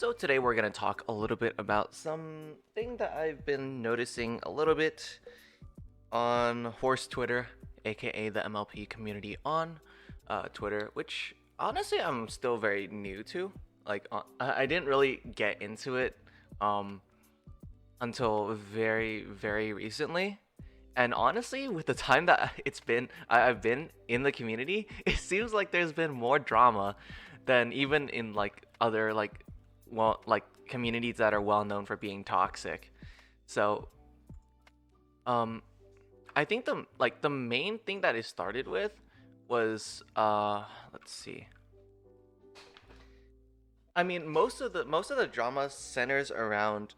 So today we're going to talk a little bit about something that I've been noticing a little bit on Horse Twitter, aka the MLP community on Twitter, which honestly I'm still very new to. I didn't really get into it um, until very recently. And honestly, with the time that I've been in the community, it seems like there's been more drama than even in like other like communities that are well known for being toxic. So, um, I think the main thing that it started with was let's see. I mean, most of the drama centers around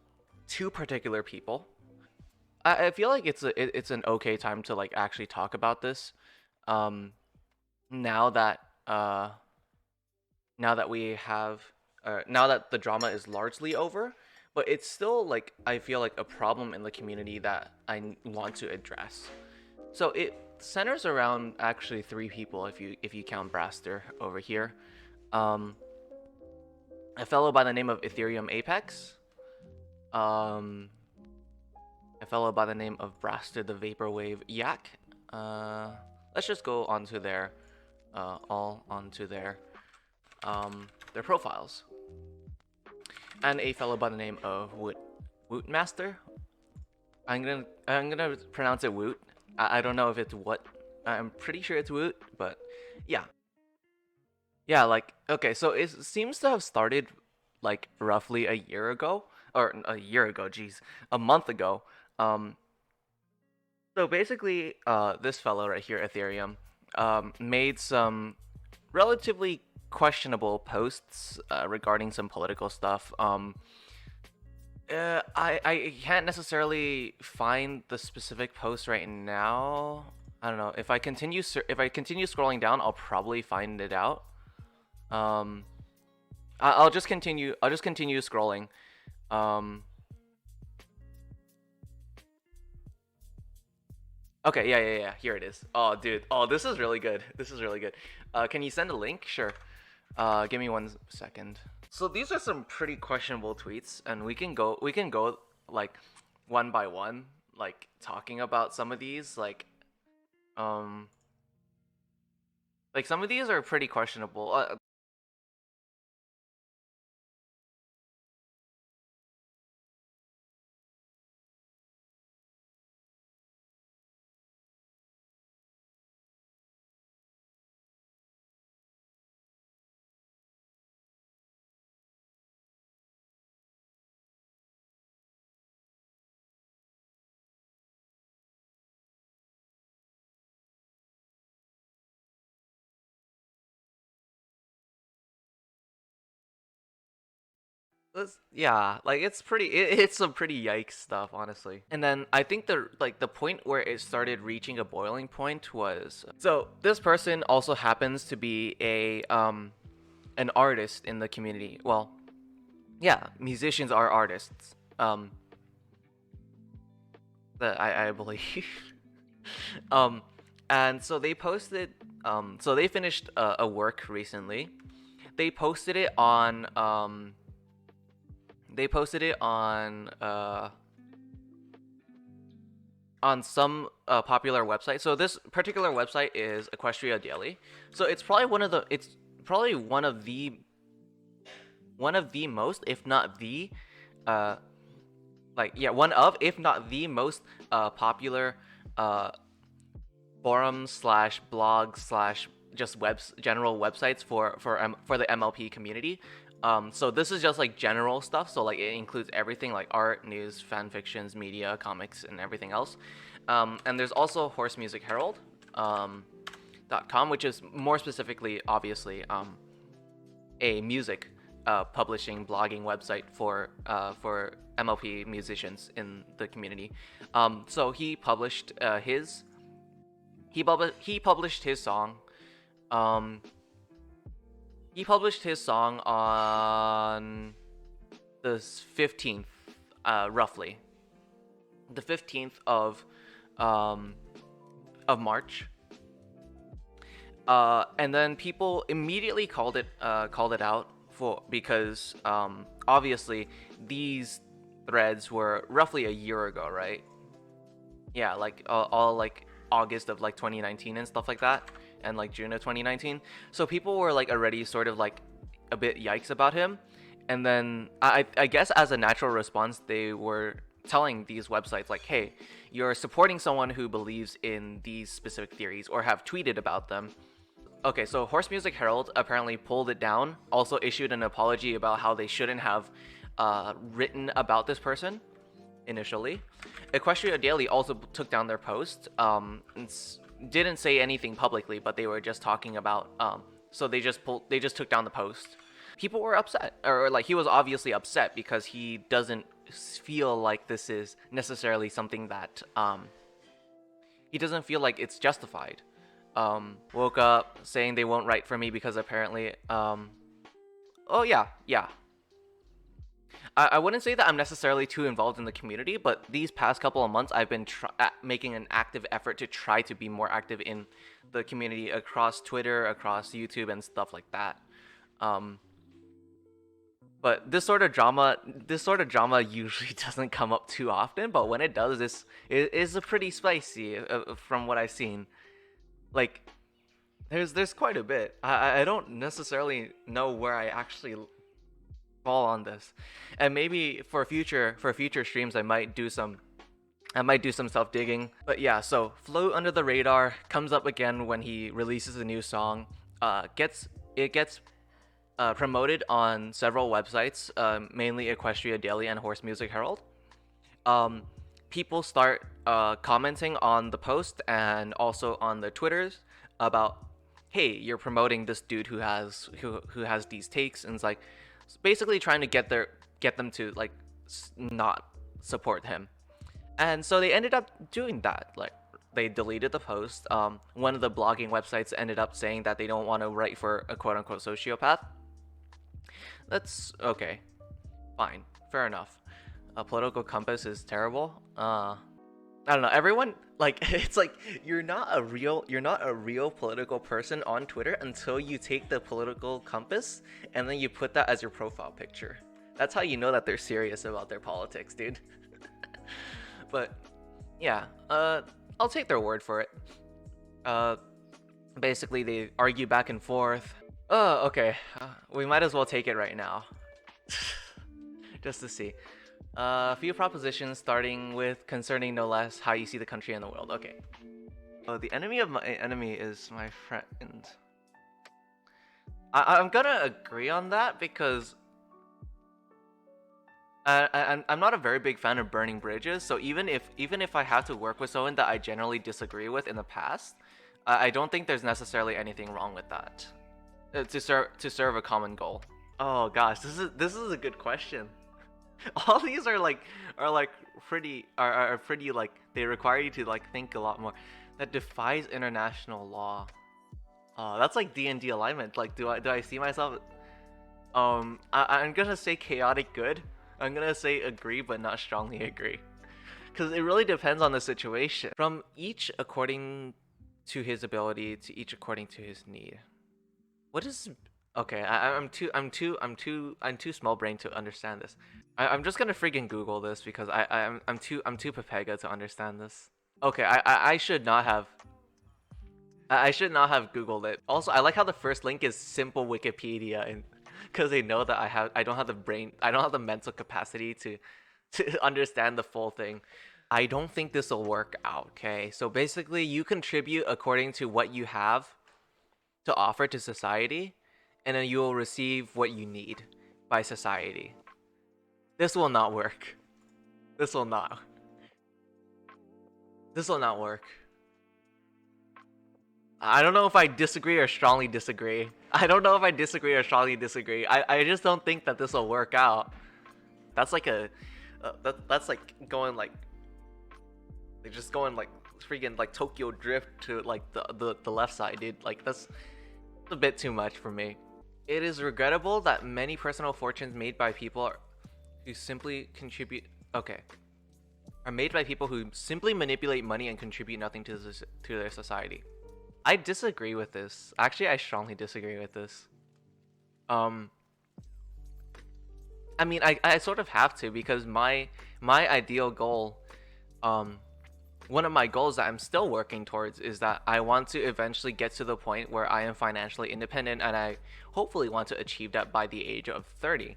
two particular people. I feel like it's an okay time to like actually talk about this. Um, now that uh now that we have now that the drama is largely over, but it's still like I feel like a problem in the community that want to address. So it centers around actually three people if you count Braster over here. Um, a fellow by the name of Ethereum Apex. Um, a fellow by the name of Braster the Vaporwave Yak. Uh, let's just go onto all onto their profiles. And a fellow by the name of Wootmaster. I'm gonna pronounce it Woot. I don't know if it's what. I'm pretty sure it's Woot, but yeah, yeah. Like okay, so it seems to have started like roughly a year ago, or a year ago. Geez, a month ago. Um, so basically, this fellow right here, Ethereum, made some relatively questionable posts regarding some political stuff. I can't necessarily find the specific post right now. I don't know if I continue scrolling down, I'll probably find it out. Um, I'll just continue. I'll just continue scrolling. Um, okay, yeah. Here it is. Oh, dude. Oh, this is really good. This is really good. Can you send a link? Sure. Give me 1 second. So these are some pretty questionable tweets, and we can go like one by one, like talking about some of these. Um, like some of these are pretty questionable. Yeah, like it's some pretty yikes stuff, honestly. And then I think the point where it started reaching a boiling point was so this person also happens to be a an artist in the community. Well, yeah, musicians are artists. That I believe. um, and so they posted. So they finished a work recently. They posted it on. They posted it on some popular website. So this particular website is Equestria Daily. So it's probably one of the. It's probably one of the most, if not the, uh, like yeah, one of, if not the most popular uh forum slash blog slash just general websites for the MLP community. So this is just like general stuff. So like it includes everything like art, news, fan fictions, media, comics, and everything else. And there's also Horse Music Herald, .com, which is more specifically, obviously, a music publishing blogging website for MLP musicians in the community. So he published his song. Um, he published his song on the 15th, roughly the 15th of March. And then people immediately called it out because obviously these threads were roughly a year ago, right? Yeah, like all like August of like 2019 and stuff like that, and like June of 2019. So people were like already sort of like a bit yikes about him, and then I guess as a natural response, they were telling these websites like, hey, you're supporting someone who believes in these specific theories or have tweeted about them. Okay, so Horse Music Herald apparently pulled it down, also issued an apology about how they shouldn't have written about this person initially. Equestria Daily also took down their post. Didn't say anything publicly, but they were just talking about. So they just took down the post. People were upset, or like he was obviously upset because he doesn't feel like this is necessarily something that he doesn't feel like it's justified. Woke up saying they won't write for me because apparently oh yeah, I wouldn't say that I'm necessarily too involved in the community, but these past couple of months, I've been making an active effort to try to be more active in the community across Twitter, across YouTube, and stuff like that. But this sort of drama usually doesn't come up too often. But when it does, it is a pretty spicy from what I've seen. Like, there's quite a bit. I don't necessarily know where I actually fall on this, and maybe for future streams I might do some self digging. But yeah, so Float Under the Radar comes up again when he releases a new song. Gets promoted on several websites, mainly Equestria Daily and Horse Music Herald. People start commenting on the post and also on the Twitters about, hey, you're promoting this dude who has these takes, and it's like basically trying to get them to like not support him. And so they ended up doing that. Like, they deleted the post. One of the blogging websites ended up saying that they don't want to write for a quote unquote sociopath. That's okay, fine, fair enough. A political compass is terrible. I don't know. Everyone, like, it's like you're not a real political person on Twitter until you take the political compass and then you put that as your profile picture. That's how you know that they're serious about their politics, dude. But yeah, I'll take their word for it. Basically they argue back and forth. Oh, okay. We might as well take it right now. Just to see. A few propositions, starting with concerning no less how you see the country and the world. Okay. Oh, the enemy of my enemy is my friend. I'm gonna agree on that because I'm not a very big fan of burning bridges. So even if I have to work with someone that I generally disagree with in the past, I don't think there's necessarily anything wrong with that. To serve a common goal. Oh gosh, this is a good question. All these are pretty like, they require you to like think a lot more. That defies international law. That's like D&D alignment. Like, do I see myself? I'm gonna say chaotic good. I'm gonna say agree, but not strongly agree, because it really depends on the situation. From each according to his ability, to each according to his need. What is? Okay, I'm too small brain to understand this. I'm just gonna freaking Google this because I'm too Pepega to understand this. Okay, I should not have. I should not have Googled it. Also, I like how the first link is simple Wikipedia, and because they know that I don't have the mental capacity to understand the full thing. I don't think this will work out. Okay, so basically, you contribute according to what you have to offer to society, and then you will receive what you need by society. This will not work. This will not work. I don't know if I disagree or strongly disagree. I just don't think that this will work out. That's like that's like going like, they're just going like freaking like Tokyo Drift to like the left side, dude. Like, that's a bit too much for me. It is regrettable that many personal fortunes made by people who simply contribute. Okay. Are made by people who simply manipulate money and contribute nothing to their society. I disagree with this. Actually, I strongly disagree with this. I mean, I sort of have to, because my ideal goal, um, one of my goals that I'm still working towards is that I want to eventually get to the point where I am financially independent, and I hopefully want to achieve that by the age of 30.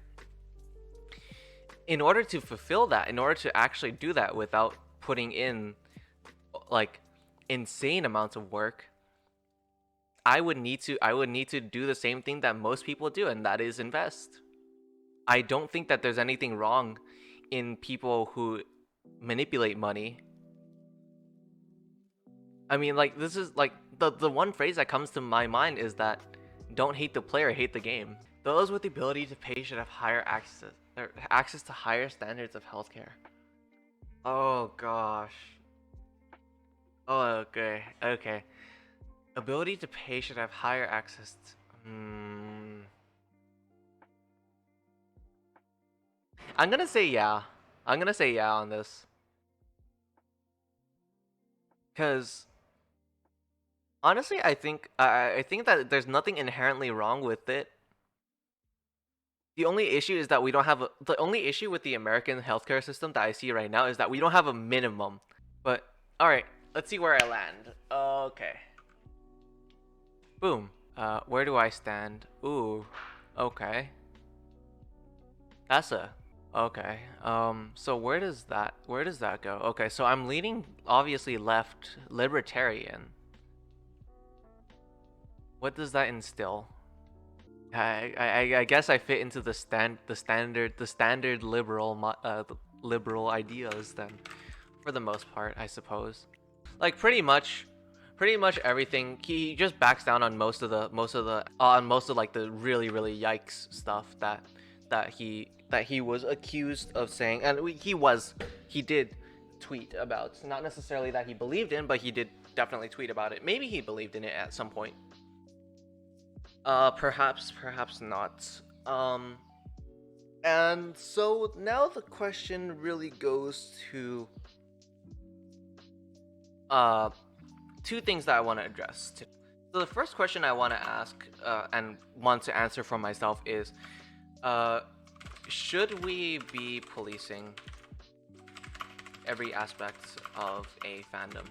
In order to fulfill that, in order to actually do that without putting in like insane amounts of work, I would need to do the same thing that most people do, and that is invest. I don't think that there's anything wrong in people who manipulate money. I mean, like, this is like the one phrase that comes to my mind is that don't hate the player, hate the game. Those with the ability to pay should have higher access or access to higher standards of healthcare. Oh gosh. Oh, okay. Okay. Ability to pay should have higher access to, I'm gonna say yeah. I'm gonna say yeah on this. Cause honestly, I think that there's nothing inherently wrong with it. The only issue is that we don't have the only issue with the American healthcare system that I see right now is that we don't have a minimum. But all right, let's see where I land. Okay. Boom. Where do I stand? Ooh. Okay. That's a okay. So where does that go? Okay, so I'm leaning obviously left libertarian. What does that instill? I guess I fit into the standard liberal ideas then, for the most part, I suppose. Like pretty much everything. He just backs down on most of like the really yikes stuff that he was accused of saying, and he did tweet about. Not necessarily that he believed in, but he did definitely tweet about it. Maybe he believed in it at some point. Perhaps not. And so now the question really goes to uh two things that I want to address. So the first question I want to ask and want to answer for myself is, uh, should we be policing every aspect of a fandom?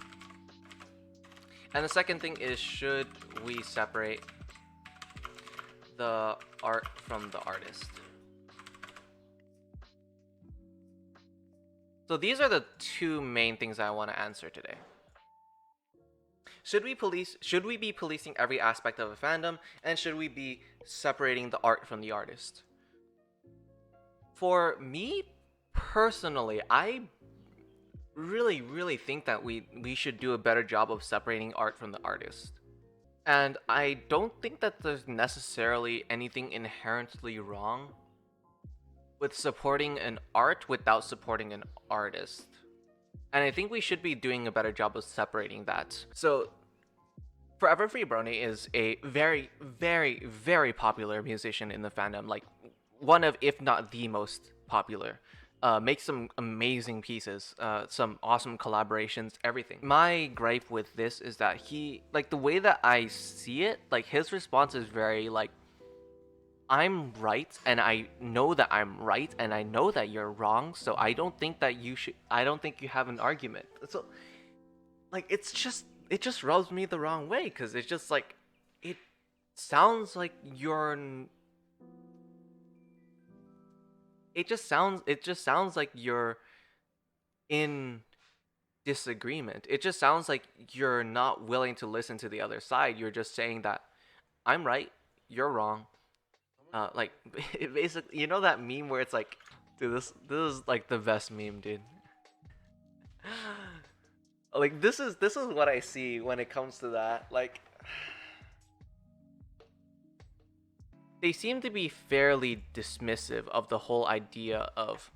And the second thing is, should we separate the art from the artist? So these are the two main things I want to answer today. Should we be policing every aspect of a fandom, and should we be separating the art from the artist? For me personally, I really think that we should do a better job of separating art from the artist. And I don't think that there's necessarily anything inherently wrong with supporting an art without supporting an artist. And I think we should be doing a better job of separating that. So, Forever Free Brony is a very popular musician in the fandom. Like, one of, if not the most popular. Makes some amazing pieces, some awesome collaborations, everything. My gripe with this is that like, the way that I see it, like, his response is very like, I'm right, and I know that I'm right, and I know that you're wrong, so I don't think you have an argument. So, like, it just rubs me the wrong way, because it's just like, it sounds like it just sounds like you're in disagreement. It just sounds like you're not willing to listen to the other side. You're just saying that I'm right, you're wrong. Like, it basically, that meme where it's like, dude, this is like the best meme, dude. Like, this is what I see when it comes to that. Like, they seem to be fairly dismissive of the whole idea of,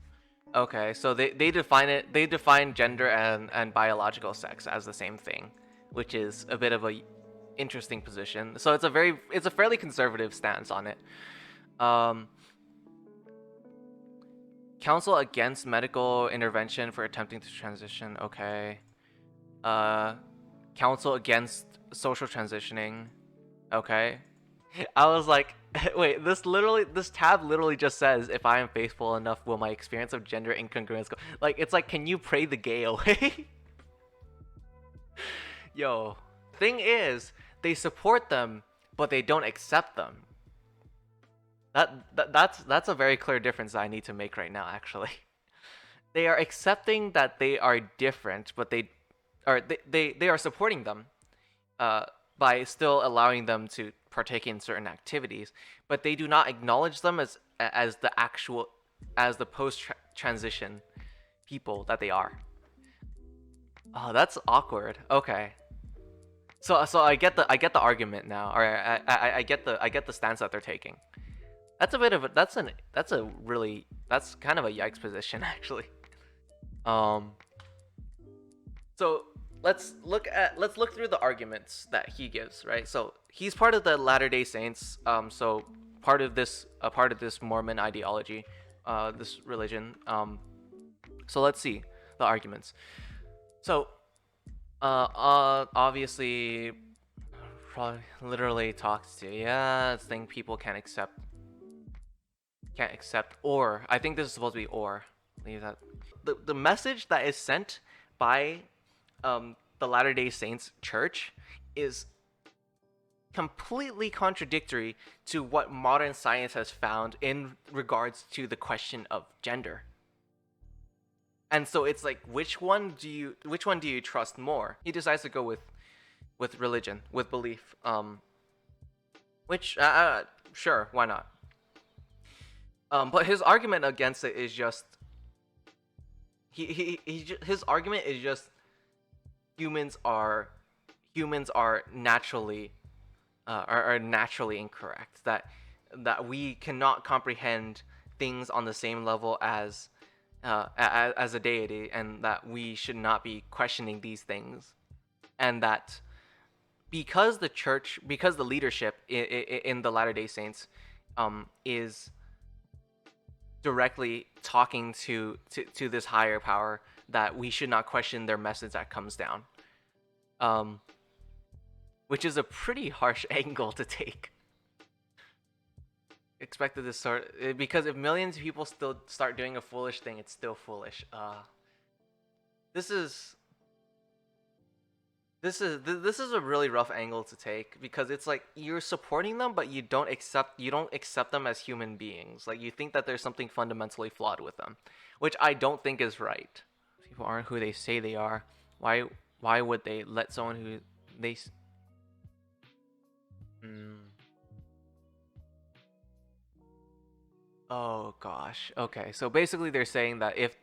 okay, so they define gender and biological sex as the same thing, which is a bit of a interesting position. So it's a fairly conservative stance on it. Um, Counsel against medical intervention for attempting to transition. Okay. Uh, Counsel against social transitioning. Okay. I was like, Wait, this tab literally just says, if I am faithful enough, will my experience of gender incongruence go? Like, it's like, can you pray the gay away? Yo, thing is, they support them, but they don't accept them. That's a very clear difference that I need to make right now, actually. They are accepting that they are different, but they are supporting them, uh, by still allowing them to partake in certain activities, but they do not acknowledge them as the actual, as the post transition people that they are. Oh, that's awkward. Okay. So I get the argument now, or I get the stance that they're taking. That's a bit of a that's a really that's kind of a yikes position actually. Um. So let's look through the arguments that he gives, right? So he's part of the Latter-day Saints. So part of this Mormon ideology, this religion. So let's see the arguments. So obviously, probably literally talks to, yeah, it's thing people can't accept, or I think this is supposed to be, or leave that. The message that is sent by the Latter-day Saints church is completely contradictory to what modern science has found in regards to the question of gender. And so it's like, which one do you trust more? He decides to go with religion, with belief. Which sure, why not? But his argument against it is just his argument is just humans are naturally are naturally incorrect, that we cannot comprehend things on the same level as a deity, and that we should not be questioning these things, and that because the leadership in the Latter-day Saints is directly talking to this higher power, that we should not question their message that comes down, which is a pretty harsh angle to take. Expected this sort, because if millions of people still start doing a foolish thing, it's still foolish. This is a really rough angle to take, because it's like you're supporting them, but you don't accept them as human beings. Like, you think that there's something fundamentally flawed with them, which I don't think is right. People aren't who they say they are. Why would they let someone who they Oh gosh. Okay. So basically they're saying that if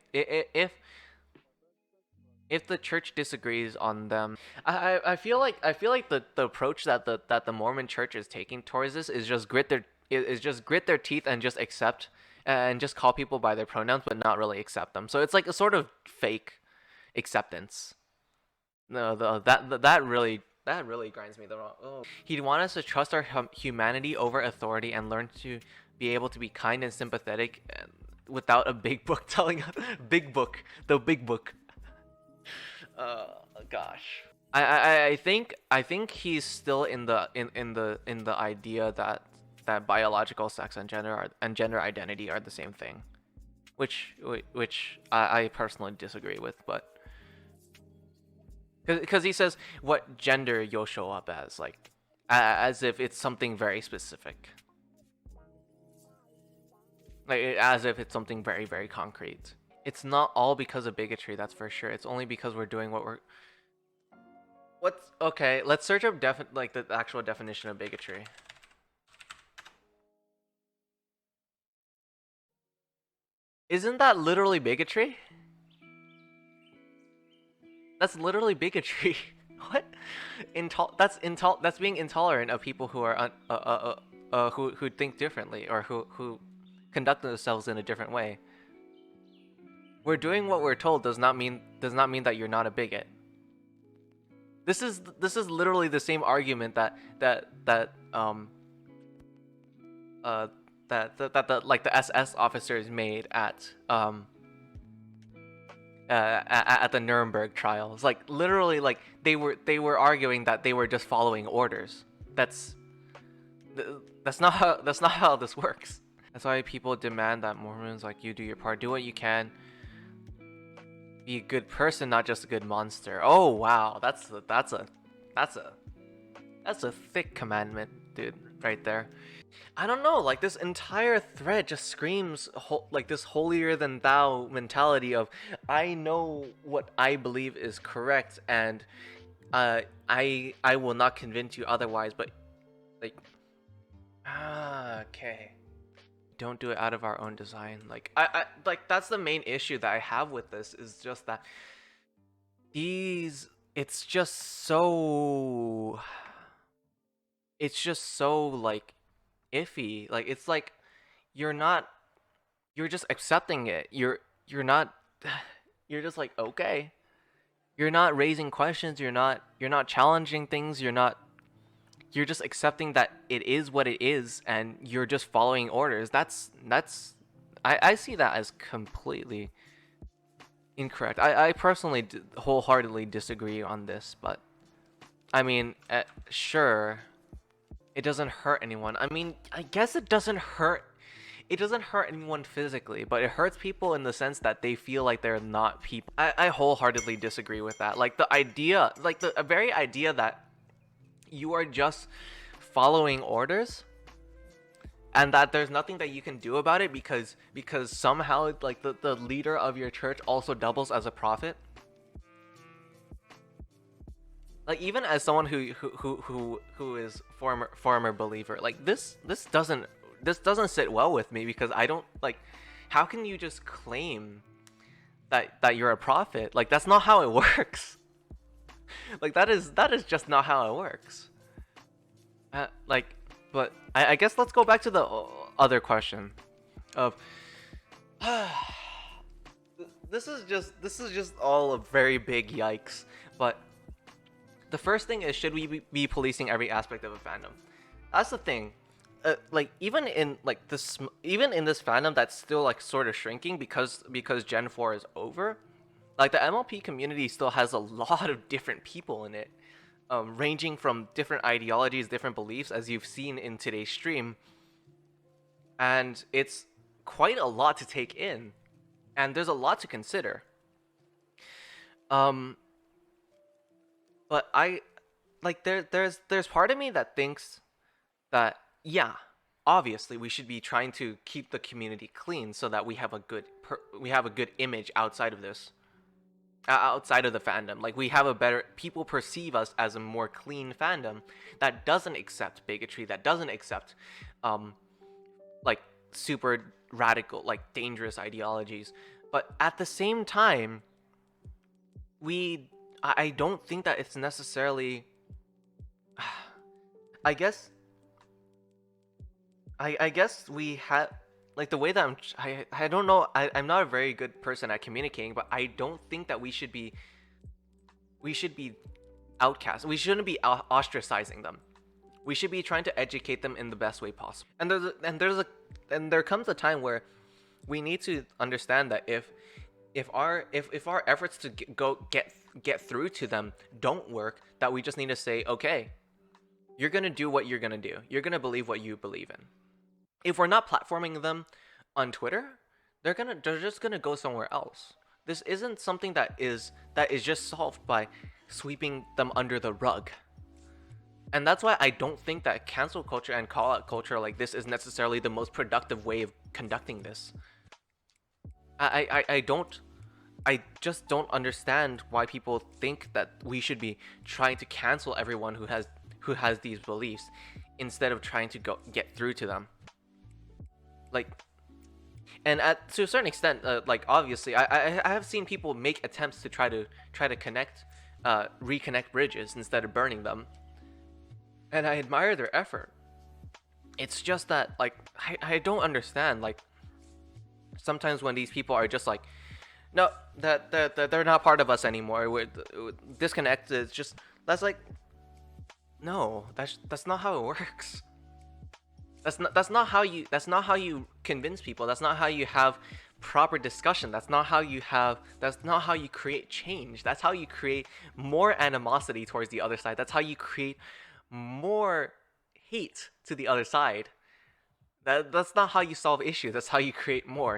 the church disagrees on them, I feel like the approach that the Mormon church is taking towards this is just grit their teeth and just accept, and just call people by their pronouns, but not really accept them. So it's like a sort of fake acceptance. No, that really grinds me the wrong. Oh. He'd want us to trust our humanity over authority, and learn to be able to be kind and sympathetic, without a big book telling us. The big book. Gosh. I think he's still in the idea that biological sex and gender identity are the same thing, which I personally disagree with, but because he says what gender you'll show up as, like as if it's something very specific, like as if it's something very, very concrete. It's not all because of bigotry, that's for sure. It's only because we're doing what's okay. Let's search up the actual definition of bigotry. Isn't that literally bigotry? That's literally bigotry. What? That's being intolerant of people who are who think differently, or who conduct themselves in a different way. We're doing what we're told does not mean that you're not a bigot. This is literally the same argument that the SS officers made at the Nuremberg trials. Like, literally, like they were arguing that they were just following orders. That's that's not how this works. That's why people demand that Mormons like you do your part, do what you can, be a good person, not just a good monster. Oh wow, that's a thick commandment, dude, right there. I don't know, like this entire thread just screams like this holier than thou mentality of I know what I believe is correct, and I will not convince you otherwise. But like, okay, don't do it out of our own design. Like I like that's the main issue that I have with this, is just that these it's just so like iffy. Like it's like you're not you're just accepting it. You're not you're just like, okay. You're not raising questions, you're not challenging things, you're just accepting that it is what it is, and you're just following orders. That's I see that as completely incorrect. I personally wholeheartedly disagree on this, but I mean, sure, it doesn't hurt anyone. I mean, I guess it doesn't hurt anyone physically, but it hurts people in the sense that they feel like they're not people. I wholeheartedly disagree with that. Like the idea, like the very idea that you are just following orders and that there's nothing that you can do about it because somehow like the leader of your church also doubles as a prophet. Like even as someone who is former believer, like this doesn't sit well with me, because I don't like, how can you just claim that you're a prophet? Like that's not how it works. Like that is just not how it works. Like, but I guess let's go back to the other question of this is just all a very big yikes. But the first thing is, should we be policing every aspect of a fandom? That's the thing. Like even in this fandom that's still like sort of shrinking because Gen 4 is over, like the MLP community still has a lot of different people in it, ranging from different ideologies, different beliefs, as you've seen in today's stream, and it's quite a lot to take in, and there's a lot to consider. But I like there's part of me that thinks that, yeah, obviously we should be trying to keep the community clean so that we have a good image outside of this, outside of the fandom. Like we have a better, people perceive us as a more clean fandom that doesn't accept bigotry, that doesn't accept like super radical, like dangerous ideologies. But at the same time, I don't think that it's necessarily I guess we have, like, the way that I don't know, I'm not a very good person at communicating, but I don't think that we should be outcast. We shouldn't be ostracizing them. We should be trying to educate them in the best way possible. And there comes a time where we need to understand that if our efforts to get through to them don't work, that we just need to say, okay, you're gonna do what you're gonna do. You're gonna believe what you believe in. If we're not platforming them on Twitter, they're just gonna go somewhere else. This isn't something that is just solved by sweeping them under the rug. And that's why I don't think that cancel culture and call out culture like this is necessarily the most productive way of conducting this. I just don't understand why people think that we should be trying to cancel everyone who has these beliefs instead of trying to get through to them. Like, and to a certain extent, like obviously, I have seen people make attempts to try to connect, reconnect bridges instead of burning them, and I admire their effort. It's just that, like, I don't understand, like, sometimes when these people are just like, no, that they're not part of us anymore, we're disconnected. It's just, that's like, no, that's not how it works. That's not how you convince people. That's not how you have proper discussion. That's not how you create change. That's how you create more animosity towards the other side. That's how you create more hate to the other side. That's not how you solve issues. That's how you create more.